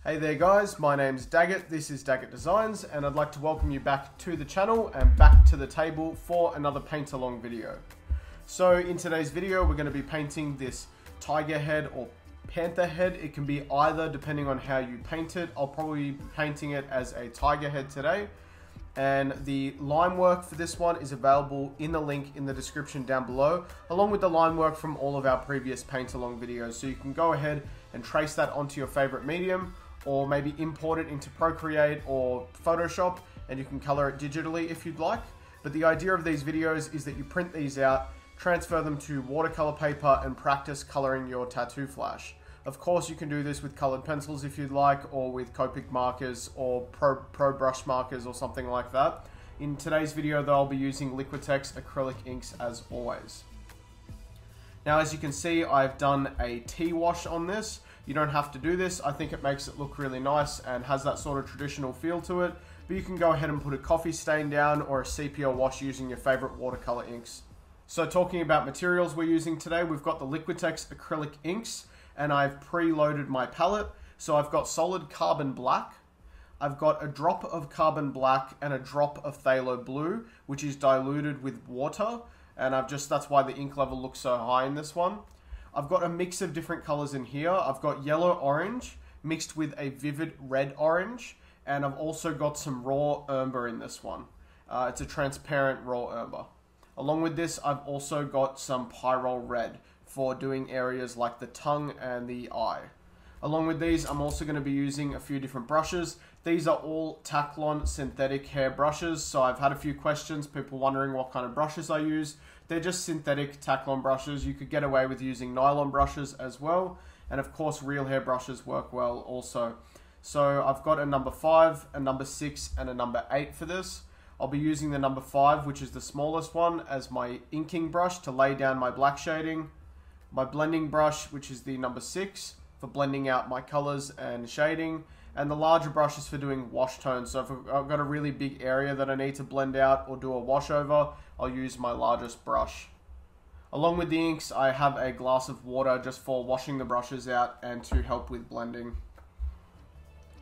Hey there guys, my name's Daggett, this is Daggett Designs, and I'd like to welcome you back to the channel and back to the table for another paint along video. So in today's video we're going to be painting this tiger head or panther head. It can be either depending on how you paint it. I'll probably be painting it as a tiger head today. And the line work for this one is available in the link in the description down below, along with the line work from all of our previous paint along videos. So you can go ahead and trace that onto your favorite medium, or maybe import it into Procreate or Photoshop, and you can color it digitally if you'd like. But the idea of these videos is that you print these out, transfer them to watercolor paper, and practice coloring your tattoo flash. Of course, you can do this with colored pencils if you'd like, or with Copic markers or Pro brush markers or something like that. In today's video though, I'll be using Liquitex acrylic inks as always. Now as you can see, I've done a tea wash on this. You don't have to do this. I think it makes it look really nice and has that sort of traditional feel to it. But you can go ahead and put a coffee stain down or a sepia wash using your favorite watercolor inks. So talking about materials we're using today, we've got the Liquitex acrylic inks, and I've preloaded my palette. So I've got solid carbon black, I've got a drop of carbon black and a drop of phthalo blue, which is diluted with water. And that's why the ink level looks so high in this one. I've got a mix of different colors in here. I've got yellow orange mixed with a vivid red orange, and I've also got some raw umber in this one. It's a transparent raw umber. Along with this, I've also got some pyrrole red for doing areas like the tongue and the eye. Along with these, I'm also going to be using a few different brushes. These are all Taklon synthetic hair brushes. So I've had a few questions, people wondering what kind of brushes I use. They're just synthetic Taklon brushes. You could get away with using nylon brushes as well. And of course, real hair brushes work well also. So I've got a number 5, a number 6, and a number 8 for this. I'll be using the number 5, which is the smallest one, as my inking brush to lay down my black shading. My blending brush, which is the number 6, for blending out my colors and shading. And the larger brush is for doing wash tones. So if I've got a really big area that I need to blend out or do a wash over, I'll use my largest brush. Along with the inks, I have a glass of water just for washing the brushes out and to help with blending.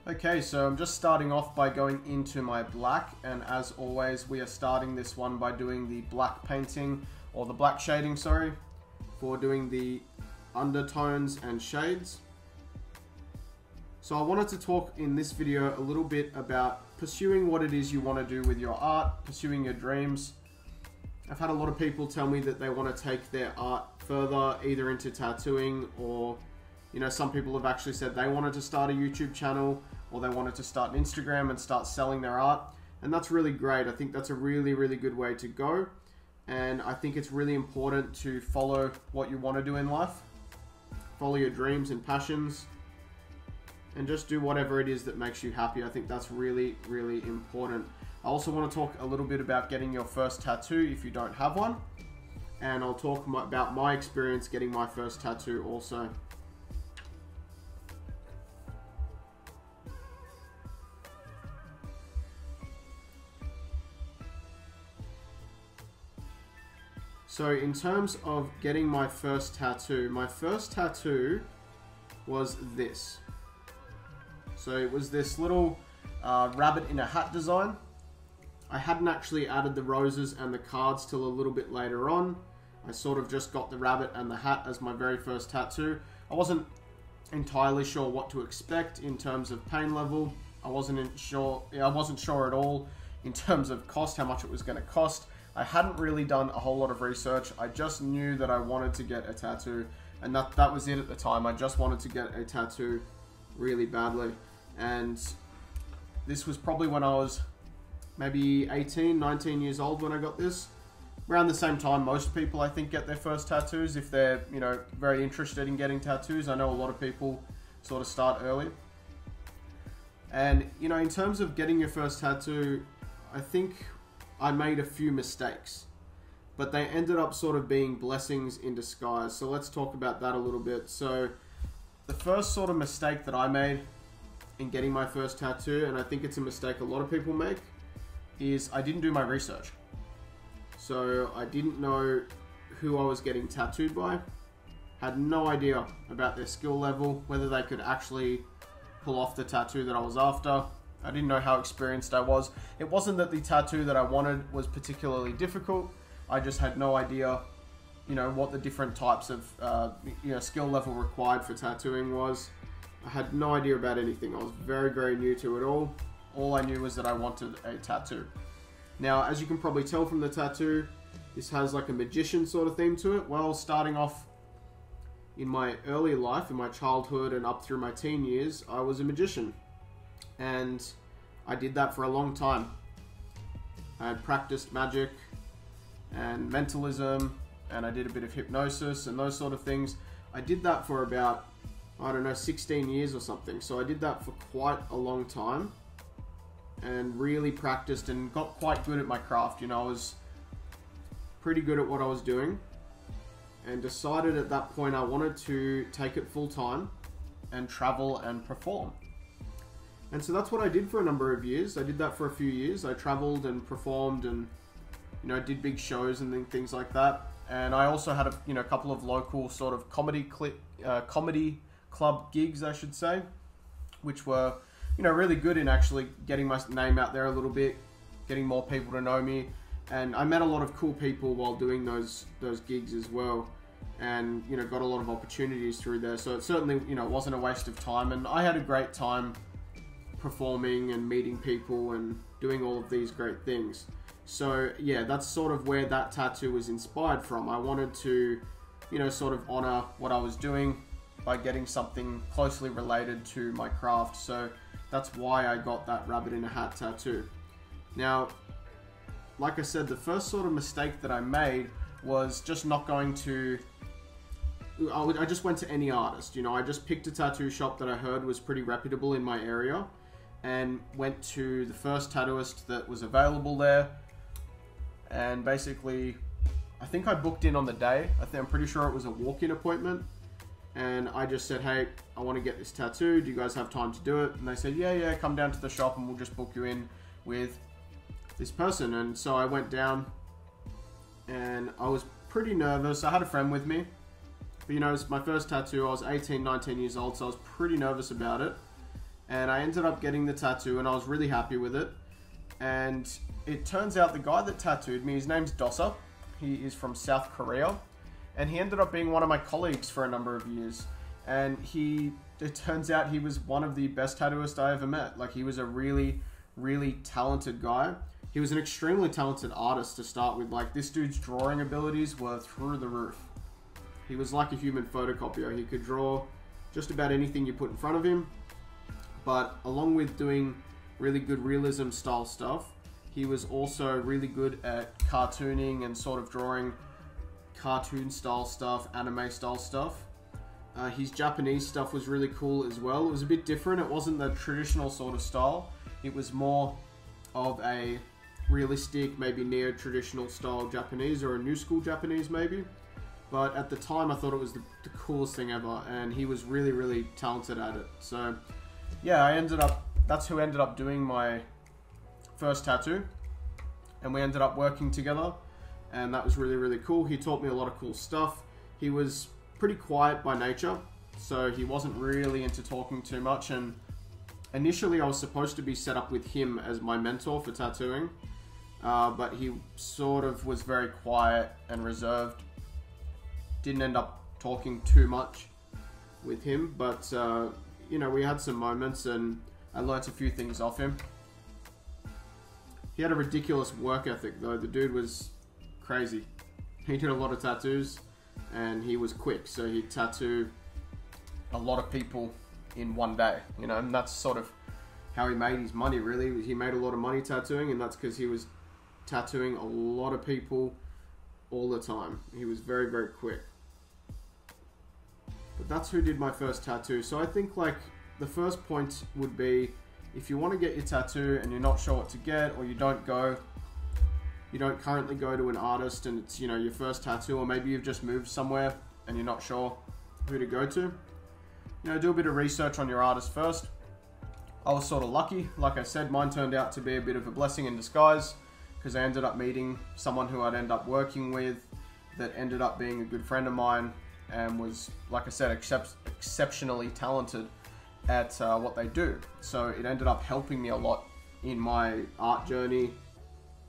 Okay, so I'm just starting off by going into my black, and as always, we are starting this one by doing the black painting, or the black shading, sorry, for doing the undertones and shades. So I wanted to talk in this video a little bit about pursuing what it is you want to do with your art, pursuing your dreams. I've had a lot of people tell me that they want to take their art further, either into tattooing, or some people have actually said they wanted to start a YouTube channel, or they wanted to start an Instagram and start selling their art. And that's really great. I think that's a really, really good way to go. And I think it's really important to follow what you want to do in life. Follow your dreams and passions, and just do whatever it is that makes you happy. I think that's really, really important. I also want to talk a little bit about getting your first tattoo if you don't have one. And I'll talk about my experience getting my first tattoo also. So in terms of getting my first tattoo was this. So it was this little rabbit in a hat design. I hadn't actually added the roses and the cards till a little bit later on. I sort of just got the rabbit and the hat as my very first tattoo. I wasn't entirely sure what to expect in terms of pain level. I wasn't sure at all in terms of cost, how much it was going to cost. I hadn't really done a whole lot of research. I just knew that I wanted to get a tattoo, and that was it at the time. I just wanted to get a tattoo really badly. And this was probably when I was maybe 18, 19 years old when I got this. Around the same time most people, I think, get their first tattoos if they're, very interested in getting tattoos. I know a lot of people sort of start early. And, in terms of getting your first tattoo, I think I made a few mistakes, but they ended up sort of being blessings in disguise. So let's talk about that a little bit. So the first sort of mistake that I made in getting my first tattoo, and I think it's a mistake a lot of people make, is I didn't do my research. So I didn't know who I was getting tattooed by, had no idea about their skill level, whether they could actually pull off the tattoo that I was after. I didn't know how experienced I was. It wasn't that the tattoo that I wanted was particularly difficult. I just had no idea, you know, what the different types of skill level required for tattooing was. I had no idea about anything. I was very, very new to it all. All I knew was that I wanted a tattoo. Now, as you can probably tell from the tattoo, this has like a magician sort of theme to it. Well, starting off in my early life, in my childhood and up through my teen years, I was a magician. And I did that for a long time. I had practiced magic and mentalism, and I did a bit of hypnosis and those sort of things. I did that for about, I don't know, 16 years or something. So I did that for quite a long time and really practiced and got quite good at my craft. You know, I was pretty good at what I was doing and decided at that point I wanted to take it full time and travel and perform. And so that's what I did for a number of years. I did that for a few years. I traveled and performed and, you know, did big shows and things like that. And I also had a couple of local sort of comedy club gigs, I should say, which were, you know, really good in actually getting my name out there a little bit, getting more people to know me. And I met a lot of cool people while doing those gigs as well, and, you know, got a lot of opportunities through there. So it certainly, you know, wasn't a waste of time, and I had a great time performing and meeting people and doing all of these great things. So yeah, that's sort of where that tattoo was inspired from. I wanted to, you know, sort of honor what I was doing by getting something closely related to my craft. So that's why I got that rabbit in a hat tattoo. Now, like I said, the first sort of mistake that I made was just not going to, I just went to any artist. You know, I just picked a tattoo shop that I heard was pretty reputable in my area and went to the first tattooist that was available there. And basically, I think I booked in on the day. I'm pretty sure it was a walk-in appointment. And I just said, hey, I want to get this tattoo. Do you guys have time to do it? And they said, yeah, come down to the shop and we'll just book you in with this person. And so I went down and I was pretty nervous. I had a friend with me. But, you know, it was my first tattoo. I was 18, 19 years old, so I was pretty nervous about it. And I ended up getting the tattoo and I was really happy with it. And it turns out the guy that tattooed me, his name's Dosa. He is from South Korea. And he ended up being one of my colleagues for a number of years. And it turns out he was one of the best tattooists I ever met. Like, he was a really, really talented guy. He was an extremely talented artist to start with. Like, this dude's drawing abilities were through the roof. He was like a human photocopier. He could draw just about anything you put in front of him. But along with doing really good realism style stuff, he was also really good at cartooning and sort of drawing cartoon style stuff, anime style stuff. His Japanese stuff was really cool as well. It was a bit different. It wasn't the traditional sort of style. It was more of a realistic, maybe neo-traditional style Japanese, or a new school Japanese maybe. But at the time I thought it was the coolest thing ever, and he was really, really talented at it. So yeah, that's who ended up doing my first tattoo, and we ended up working together, and that was really, really cool. He taught me a lot of cool stuff. He was pretty quiet by nature, so he wasn't really into talking too much, and initially I was supposed to be set up with him as my mentor for tattooing, but he sort of was very quiet and reserved. Didn't end up talking too much with him, but you know, we had some moments and I learnt a few things off him. He had a ridiculous work ethic though. The dude was crazy. He did a lot of tattoos and he was quick, so he'd tattoo a lot of people in one day, you know, and that's sort of how he made his money, really. He made a lot of money tattooing, and that's because he was tattooing a lot of people all the time. He was very, very quick. But that's who did my first tattoo. So I think, like, the first point would be, if you want to get your tattoo and you're not sure what to get, or you don't currently go to an artist and it's, you know, your first tattoo, or maybe you've just moved somewhere and you're not sure who to go to, you know, do a bit of research on your artist first. I was sort of lucky. Like I said, mine turned out to be a bit of a blessing in disguise, because I ended up meeting someone who I'd end up working with that ended up being a good friend of mine and was, like I said, exceptionally talented. at what they do. So it ended up helping me a lot in my art journey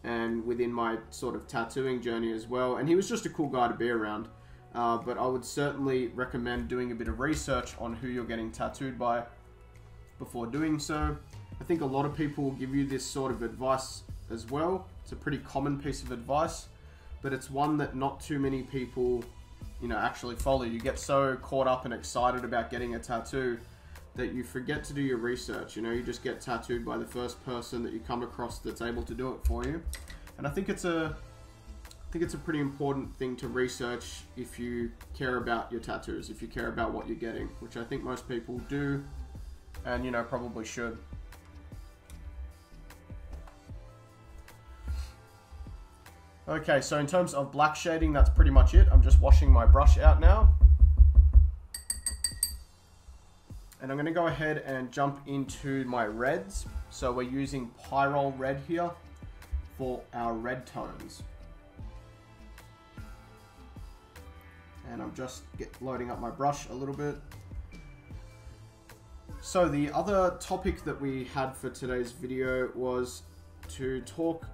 and within my sort of tattooing journey as well. And he was just a cool guy to be around. But I would certainly recommend doing a bit of research on who you're getting tattooed by before doing so. I think a lot of people will give you this sort of advice as well. It's a pretty common piece of advice, but it's one that not too many people, you know, actually follow. You get so caught up and excited about getting a tattoo that you forget to do your research. You know, you just get tattooed by the first person that you come across that's able to do it for you. And I think it's a pretty important thing to research if you care about your tattoos, if you care about what you're getting, which I think most people do, and, you know, probably should. Okay, so in terms of black shading, that's pretty much it. I'm just washing my brush out now. And I'm going to go ahead and jump into my reds. So we're using Pyrrole Red here for our red tones. And I'm just loading up my brush a little bit. So the other topic that we had for today's video was to talk.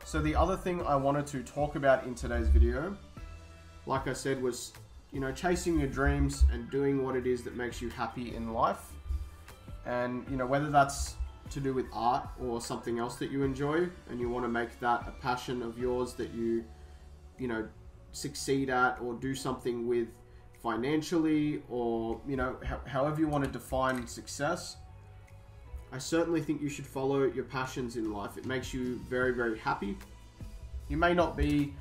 So the other thing I wanted to talk about in today's video, like I said, was, you know, chasing your dreams and doing what it is that makes you happy in life. And, you know, whether that's to do with art or something else that you enjoy and you want to make that a passion of yours that you know, succeed at or do something with financially, or, you know, however you want to define success, I certainly think you should follow your passions in life. It makes you very, very happy. You may not be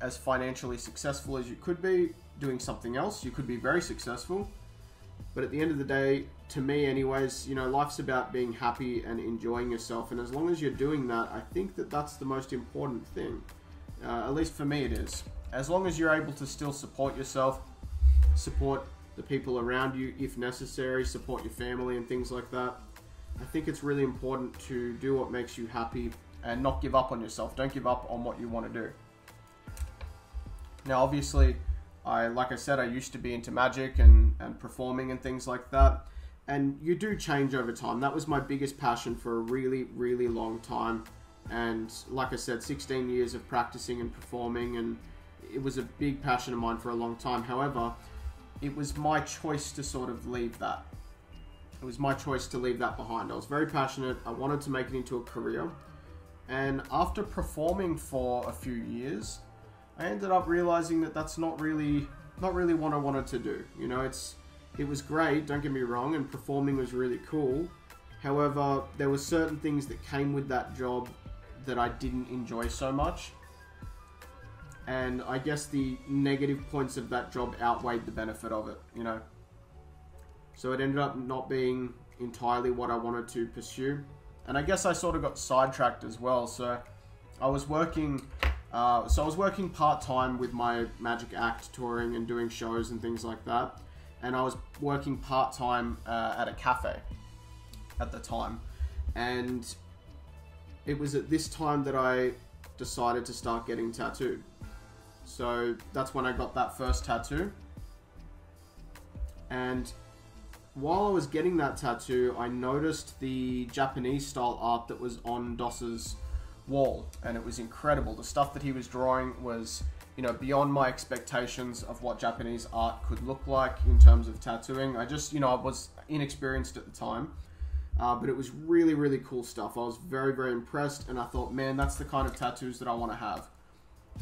as financially successful as you could be doing something else. You could be very successful, but at the end of the day, to me anyways, you know, life's about being happy and enjoying yourself, and as long as you're doing that, I think that that's the most important thing. At least for me it is. As long as you're able to still support yourself, support the people around you if necessary, support your family and things like that, I think it's really important to do what makes you happy and not give up on yourself. Don't give up on what you want to do. Now obviously, like I said, I used to be into magic and performing and things like that. And you do change over time. That was my biggest passion for a really, really long time. And like I said, 16 years of practicing and performing, and it was a big passion of mine for a long time. However, it was my choice to sort of leave that. It was my choice to leave that behind. I was very passionate. I wanted to make it into a career. And after performing for a few years, I ended up realizing that that's not really what I wanted to do. You know, it was great, don't get me wrong, and performing was really cool. However, there were certain things that came with that job that I didn't enjoy so much. And I guess the negative points of that job outweighed the benefit of it, you know. So it ended up not being entirely what I wanted to pursue. And I guess I sort of got sidetracked as well. So I was working part-time with my magic act, touring and doing shows and things like that. And I was working part-time at a cafe at the time. And it was at this time that I decided to start getting tattooed. So that's when I got that first tattoo. And while I was getting that tattoo, I noticed the Japanese style art that was on Doss's wall, and it was incredible. The stuff that he was drawing was, you know, beyond my expectations of what Japanese art could look like in terms of tattooing. I just, you know, I was inexperienced at the time, but it was really, really cool stuff. I was very, very impressed, and I thought, man, that's the kind of tattoos that I want to have.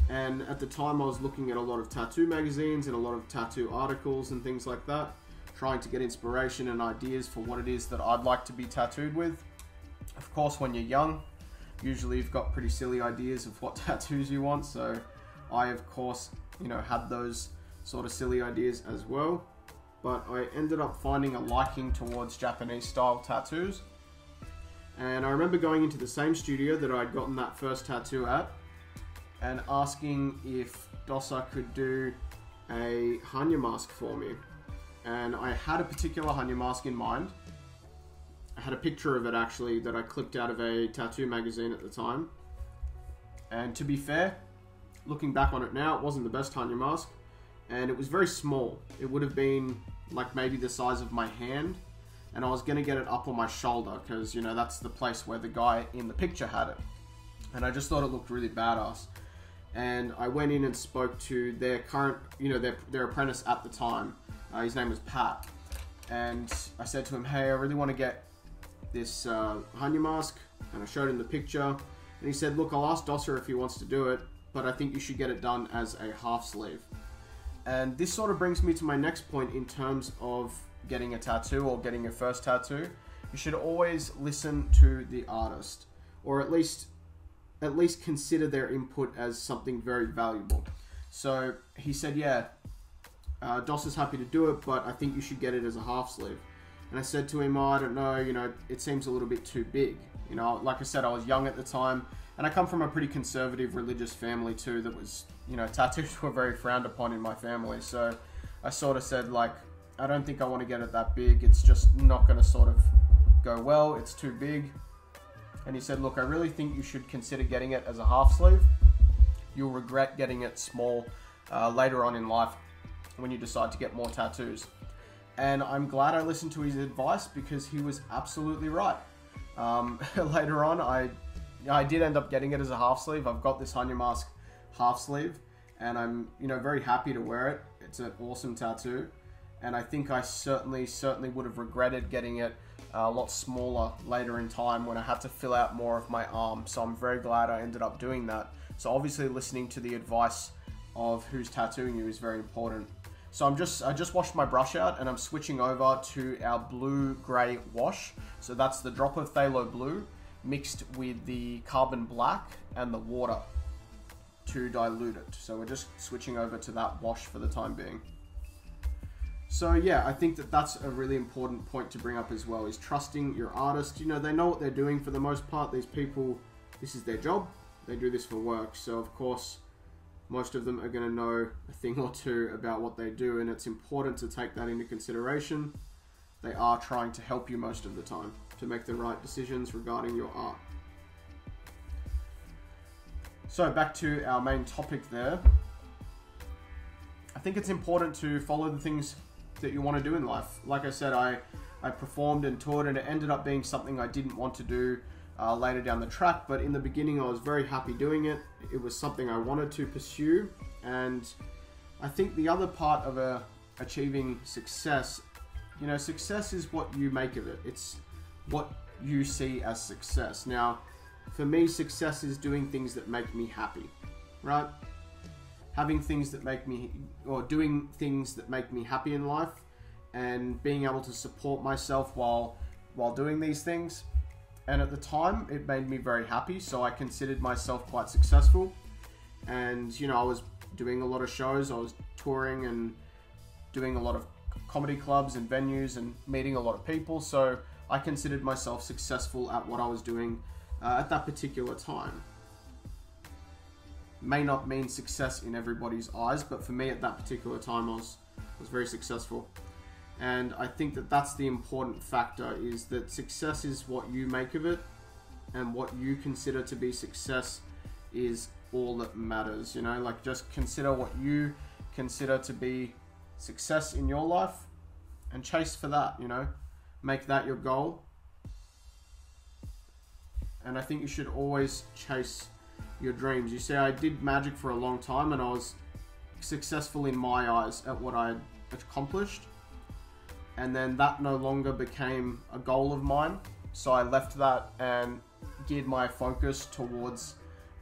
And at the time, I was looking at a lot of tattoo magazines and a lot of tattoo articles and things like that, trying to get inspiration and ideas for what it is that I'd like to be tattooed with. Of course, when you're young, usually you've got pretty silly ideas of what tattoos you want, so I, of course, you know, had those sort of silly ideas as well. But I ended up finding a liking towards Japanese style tattoos. And I remember going into the same studio that I'd gotten that first tattoo at and asking if Dossa could do a Hanya mask for me. And I had a particular Hanya mask in mind. I had a picture of it actually that I clipped out of a tattoo magazine at the time. And to be fair, looking back on it now, it wasn't the best Hanya mask, and it was very small. It would have been like maybe the size of my hand, and I was going to get it up on my shoulder because, you know, that's the place where the guy in the picture had it. And I just thought it looked really badass. And I went in and spoke to their current, you know, their apprentice at the time. His name was Pat. And I said to him, hey, I really want to get this Hanyu mask. And I showed him the picture. And he said, look, I'll ask Dosser if he wants to do it, but I think you should get it done as a half sleeve. And this sort of brings me to my next point in terms of getting a tattoo or getting your first tattoo. You should always listen to the artist, or at least consider their input as something very valuable. So he said, yeah, Doss is happy to do it, but I think you should get it as a half sleeve. And I said to him, oh, I don't know, you know, it seems a little bit too big. You know, like I said, I was young at the time, and I come from a pretty conservative religious family too that was, you know, tattoos were very frowned upon in my family. So I sort of said, like, I don't think I want to get it that big. It's just not going to sort of go well. It's too big. And he said, look, I really think you should consider getting it as a half sleeve. You'll regret getting it small later on in life when you decide to get more tattoos. And I'm glad I listened to his advice because he was absolutely right. Later on, I did end up getting it as a half sleeve. I've got this Hanyu mask half sleeve, and I'm, you know, very happy to wear it. It's an awesome tattoo. And I think I certainly would have regretted getting it a lot smaller later in time when I had to fill out more of my arm. So I'm very glad I ended up doing that. So obviously listening to the advice of who's tattooing you is very important. So I just washed my brush out and I'm switching over to our blue-gray wash. So that's the drop of phthalo blue mixed with the carbon black and the water to dilute it. So we're just switching over to that wash for the time being. So yeah, I think that that's a really important point to bring up as well, is trusting your artist. You know, they know what they're doing for the most part. These people, this is their job. They do this for work. So of course, most of them are going to know a thing or two about what they do, and it's important to take that into consideration. They are trying to help you most of the time to make the right decisions regarding your art. So back to our main topic there. I think it's important to follow the things that you want to do in life. Like I said, I performed and toured, and it ended up being something I didn't want to do later down the track, but in the beginning I was very happy doing it. It was something I wanted to pursue, and I think the other part of achieving success, you know, success is what you make of it. It's what you see as success. Now, for me, success is doing things that make me happy, right? Having things that make me, or doing things that make me happy in life, and being able to support myself while doing these things. And at the time, it made me very happy, so I considered myself quite successful. And, you know, I was doing a lot of shows, I was touring and doing a lot of comedy clubs and venues and meeting a lot of people, so I considered myself successful at what I was doing at that particular time. May not mean success in everybody's eyes, but for me at that particular time, I was very successful. And I think that that's the important factor, is that success is what you make of it, and what you consider to be success is all that matters. You know, like, just consider what you consider to be success in your life and chase for that, you know, make that your goal. And I think you should always chase your dreams. You see, I did magic for a long time and I was successful in my eyes at what I had accomplished. And then that no longer became a goal of mine. So I left that and geared my focus towards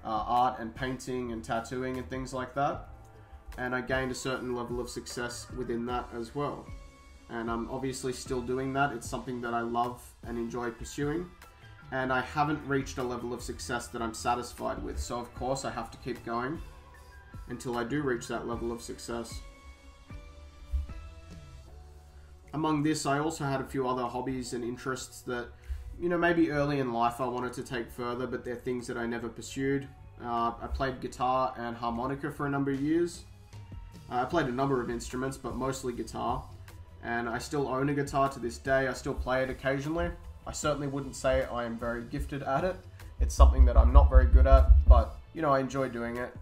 art and painting and tattooing and things like that. And I gained a certain level of success within that as well. And I'm obviously still doing that. It's something that I love and enjoy pursuing. And I haven't reached a level of success that I'm satisfied with. So of course I have to keep going until I do reach that level of success. Among this, I also had a few other hobbies and interests that, you know, maybe early in life I wanted to take further, but they're things that I never pursued. I played guitar and harmonica for a number of years. I played a number of instruments, but mostly guitar. And I still own a guitar to this day. I still play it occasionally. I certainly wouldn't say I am very gifted at it. It's something that I'm not very good at, but, you know, I enjoy doing it.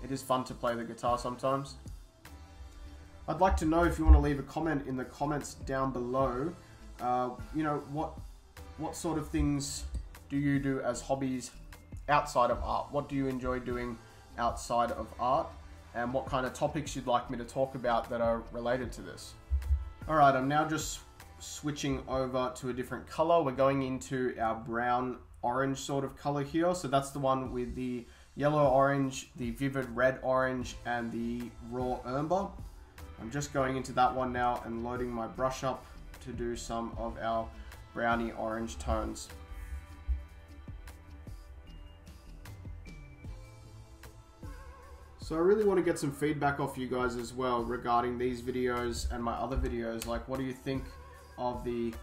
It is fun to play the guitar sometimes. I'd like to know if you want to leave a comment in the comments down below. You know, what sort of things do you do as hobbies outside of art? What do you enjoy doing outside of art? And what kind of topics you'd like me to talk about that are related to this. Alright, I'm now just switching over to a different color. We're going into our brown orange sort of color here. So that's the one with the yellow orange, the vivid red orange, and the raw umber. I'm just going into that one now and loading my brush up to do some of our browny orange tones. So I really want to get some feedback off you guys as well regarding these videos and my other videos. Like, what do you think of the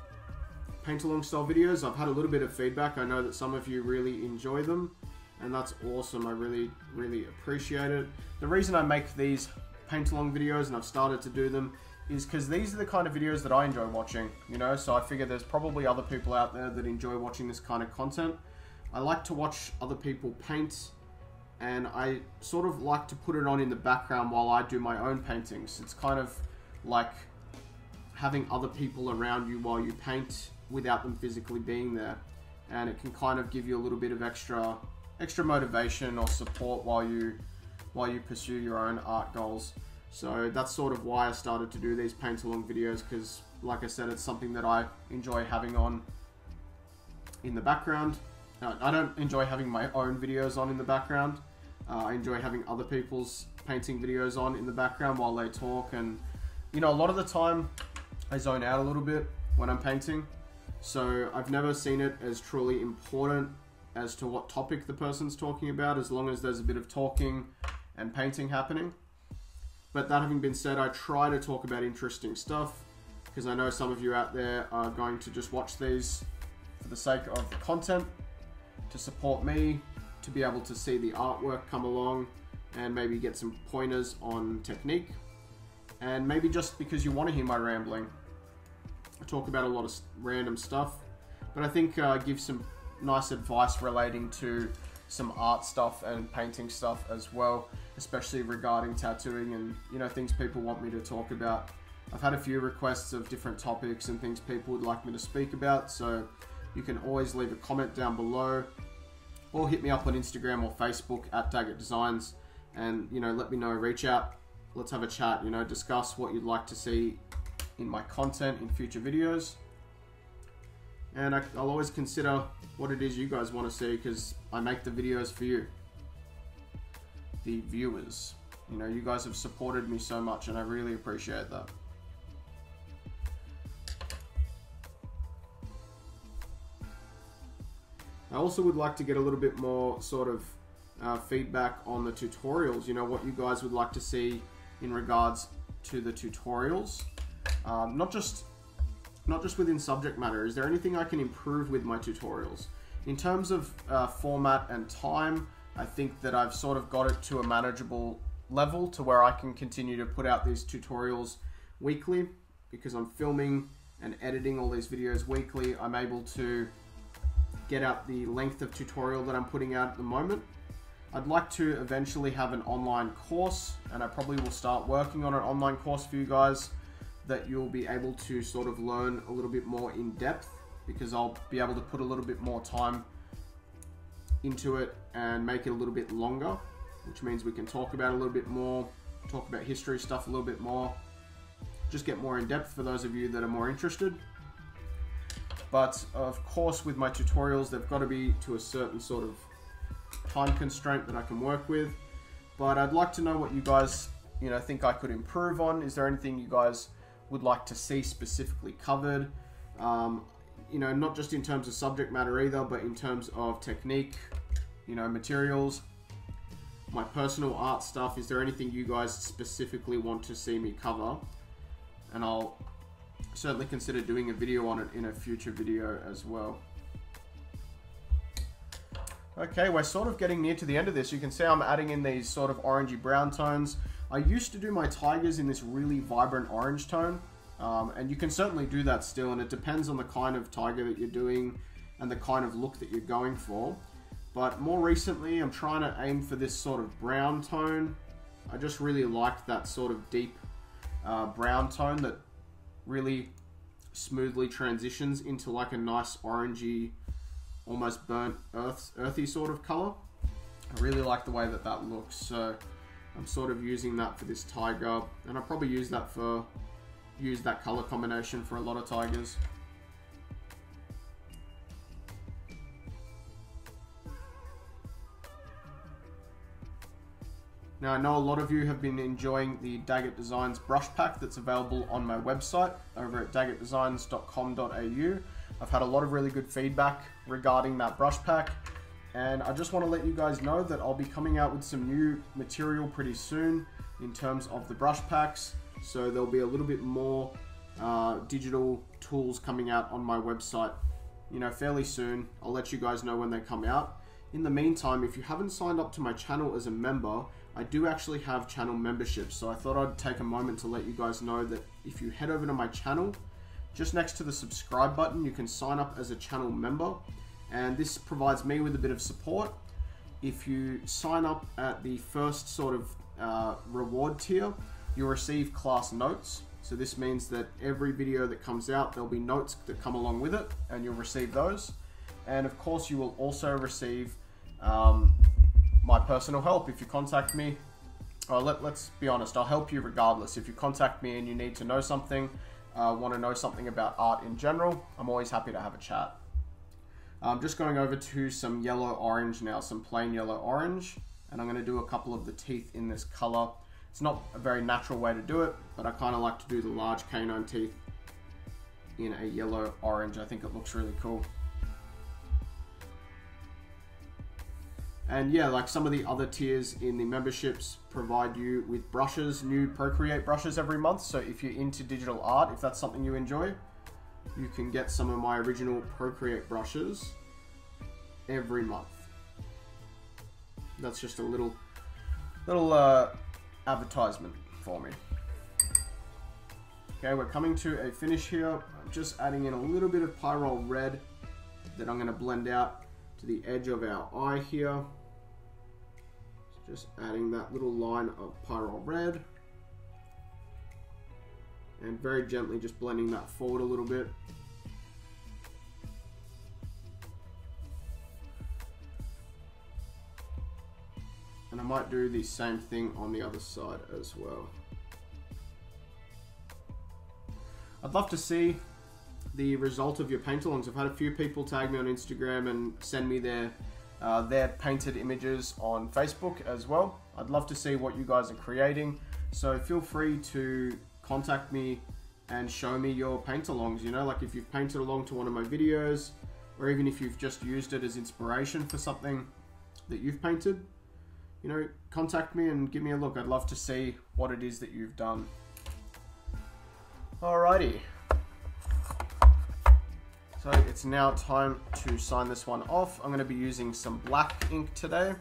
paint along style videos? I've had a little bit of feedback. I know that some of you really enjoy them, and that's awesome. I really appreciate it. The reason I make these paint along videos, and I've started to do them, is because these are the kind of videos that I enjoy watching, you know, so I figure there's probably other people out there that enjoy watching this kind of content. I like to watch other people paint, and I sort of like to put it on in the background while I do my own paintings. It's kind of like having other people around you while you paint without them physically being there, and it can kind of give you a little bit of extra motivation or support while you pursue your own art goals. So that's sort of why I started to do these paint along videos, because like I said, it's something that I enjoy having on in the background. I don't enjoy having my own videos on in the background. I enjoy having other people's painting videos on in the background while they talk, and you know, a lot of the time I zone out a little bit when I'm painting, so I've never seen it as truly important as to what topic the person's talking about, as long as there's a bit of talking and painting happening. But that having been said, I try to talk about interesting stuff, because I know some of you out there are going to just watch these for the sake of the content, to support me, to be able to see the artwork come along and maybe get some pointers on technique, and maybe just because you want to hear my rambling. I talk about a lot of random stuff, but I think give some nice advice relating to some art stuff and painting stuff as well, especially regarding tattooing and, you know, things people want me to talk about. I've had a few requests of different topics and things people would like me to speak about, so you can always leave a comment down below, or hit me up on Instagram or Facebook at Daggett Designs, and, you know, let me know, reach out, let's have a chat, you know, discuss what you'd like to see in my content in future videos. And I'll always consider what it is you guys want to see, because I make the videos for you, the viewers. You know, you guys have supported me so much, and I really appreciate that. I also would like to get a little bit more sort of feedback on the tutorials, you know, what you guys would like to see in regards to the tutorials. Not just within subject matter. Is there anything I can improve with my tutorials? In terms of format and time, I think that I've sort of got it to a manageable level to where I can continue to put out these tutorials weekly, because I'm filming and editing all these videos weekly. I'm able to get out the length of tutorial that I'm putting out at the moment. I'd like to eventually have an online course, and I probably will start working on an online course for you guys that you'll be able to sort of learn a little bit more in depth, because I'll be able to put a little bit more time into it and make it a little bit longer, which means we can talk about it a little bit more, talk about history stuff a little bit more, just get more in depth for those of you that are more interested. But of course, with my tutorials, they've got to be to a certain sort of time constraint that I can work with. But I'd like to know what you guys, you know, think I could improve on. Is there anything you guys would like to see specifically covered? You know, not just in terms of subject matter either, but in terms of technique, you know, materials, my personal art stuff. Is there anything you guys specifically want to see me cover? And I'll certainly consider doing a video on it in a future video as well. Okay, we're sort of getting near to the end of this. You can see I'm adding in these sort of orangey brown tones. I used to do my tigers in this really vibrant orange tone, and you can certainly do that still, and it depends on the kind of tiger that you're doing and the kind of look that you're going for. But more recently, I'm trying to aim for this sort of brown tone. I just really like that sort of deep brown tone that really smoothly transitions into like a nice orangey, almost burnt earthy sort of color. I really like the way that that looks, so I'm sort of using that for this tiger, and I'll probably use that color combination for a lot of tigers. Now, I know a lot of you have been enjoying the Daggett Designs brush pack that's available on my website over at daggettdesigns.com.au. I've had a lot of really good feedback regarding that brush pack, and I just want to let you guys know that I'll be coming out with some new material pretty soon in terms of the brush packs. So there'll be a little bit more digital tools coming out on my website, you know, fairly soon. I'll let you guys know when they come out. In the meantime, if you haven't signed up to my channel as a member, I do actually have channel memberships, so I thought I'd take a moment to let you guys know that if you head over to my channel, just next to the subscribe button, you can sign up as a channel member, and this provides me with a bit of support. If you sign up at the first sort of reward tier, you'll receive class notes. So this means that every video that comes out, there'll be notes that come along with it, and you'll receive those. And of course, you will also receive my personal help if you contact me. Let's be honest, I'll help you regardless. If you contact me and you need to know something, want to know something about art in general, I'm always happy to have a chat. I'm just going over to some yellow orange now, some plain yellow orange, and I'm going to do a couple of the teeth in this color. It's not a very natural way to do it, but I kind of like to do the large canine teeth in a yellow orange. I think it looks really cool. And yeah, like some of the other tiers in the memberships provide you with brushes, new Procreate brushes every month. So if you're into digital art, if that's something you enjoy, you can get some of my original Procreate brushes every month. That's just a little advertisement for me. Okay, we're coming to a finish here. I'm just adding in a little bit of Pyrrole red that I'm going to blend out to the edge of our eye here. Just adding that little line of Pyrrole red, and very gently just blending that forward a little bit. And I might do the same thing on the other side as well. I'd love to see the result of your paint-alongs. I've had a few people tag me on Instagram and send me their painted images on Facebook as well. I'd love to see what you guys are creating. So feel free to contact me and show me your paint-alongs. You know, like if you've painted along to one of my videos, or even if you've just used it as inspiration for something that you've painted, you know, contact me and give me a look. I'd love to see what it is that you've done. Alrighty. So it's now time to sign this one off. I'm going to be using some black ink today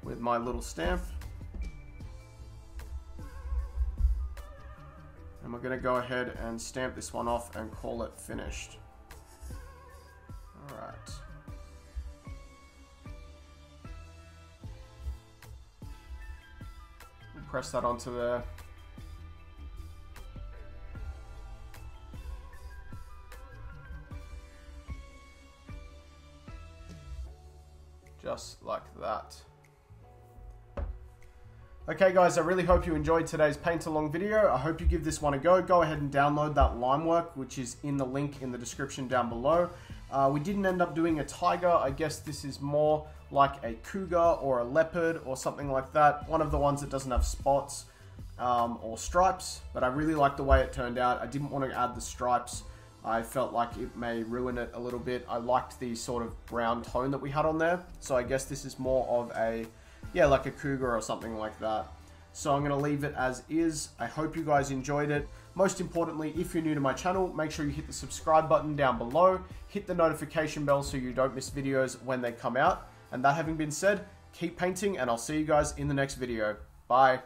with my little stamp. And we're going to go ahead and stamp this one off and call it finished. Alright. Press that onto there. Just like that. Okay guys, I really hope you enjoyed today's paint along video. I hope you give this one a go. Go ahead and download that line work, which is in the link in the description down below. We didn't end up doing a tiger. I guess this is more like a cougar or a leopard or something like that. One of the ones that doesn't have spots or stripes, but I really like the way it turned out. I didn't want to add the stripes. I felt like it may ruin it a little bit. I liked the sort of brown tone that we had on there. So I guess this is more of a, yeah, like a cougar or something like that. So I'm going to leave it as is. I hope you guys enjoyed it. Most importantly, if you're new to my channel, make sure you hit the subscribe button down below. Hit the notification bell so you don't miss videos when they come out. And that having been said, keep painting and I'll see you guys in the next video. Bye.